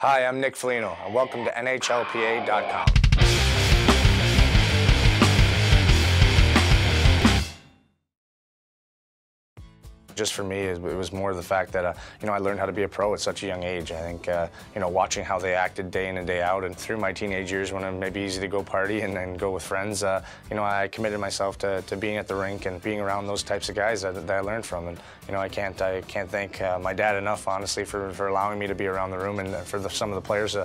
Hi, I'm Nick Foligno, and welcome to NHLPA.com. Just for me, it was more the fact that I learned how to be a pro at such a young age. I think watching how they acted day in and day out, and through my teenage years when it may be easy to go party and go with friends, I committed myself to being at the rink and being around those types of guys that I learned from. And I can't thank my dad enough, honestly, for allowing me to be around the room, and for some of the players,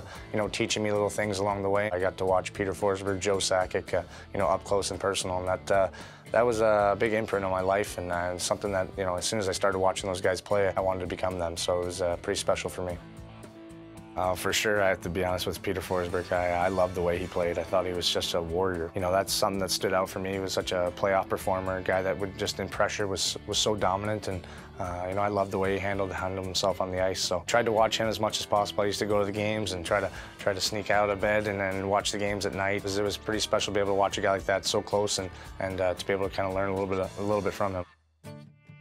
teaching me little things along the way. I got to watch Peter Forsberg, Joe Sakic, up close and personal, and that was a big imprint on my life, and something that, as soon as I started watching those guys play, I wanted to become them, so it was pretty special for me. For sure, I have to be honest with Peter Forsberg. I loved the way he played. I thought he was just a warrior. That's something that stood out for me. He was such a playoff performer, a guy that would just in pressure was so dominant, and I loved the way he handled himself on the ice. So tried to watch him as much as possible. I used to go to the games and try to sneak out of bed and then watch the games at night. It was pretty special to be able to watch a guy like that so close and to be able to kind of learn a little bit from him.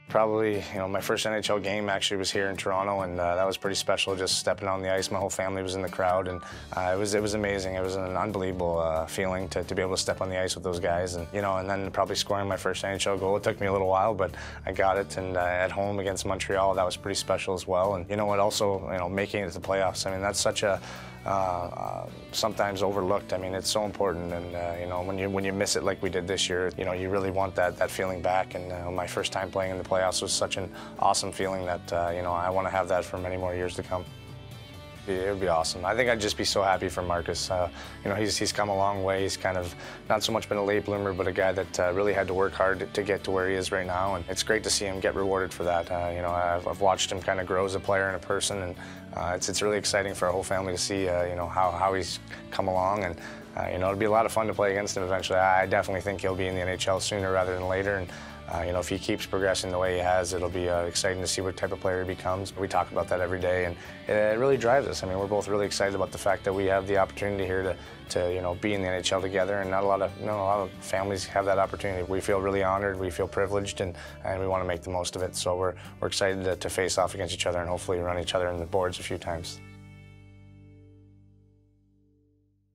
Probably, my first NHL game actually was here in Toronto, and that was pretty special, just stepping on the ice. My whole family was in the crowd, and it was amazing. It was an unbelievable feeling to be able to step on the ice with those guys, and then probably scoring my first NHL goal. It took me a little while, but I got it, and at home against Montreal, that was pretty special as well. And also, making it to the playoffs. I mean, that's such a sometimes overlooked. I mean, it's so important, and when you miss it like we did this year, you really want that feeling back. And my first time playing in the playoffs was such an awesome feeling that I want to have that for many more years to come. It would be awesome. I think I'd just be so happy for Marcus. He's come a long way. He's kind of not so much been a late bloomer, but a guy that really had to work hard to get to where he is right now. And it's great to see him get rewarded for that. I've watched him kind of grow as a player and a person, and it's really exciting for our whole family to see how he's come along. And it'll be a lot of fun to play against him eventually. I definitely think he'll be in the NHL sooner rather than later. And if he keeps progressing the way he has, it'll be exciting to see what type of player he becomes. We talk about that every day, and it really drives us. I mean, we're both really excited about the fact that we have the opportunity here to be in the NHL together, and not a lot of families have that opportunity. We feel really honored, we feel privileged, and we want to make the most of it. So we're excited to face off against each other and hopefully run each other in the boards a few times.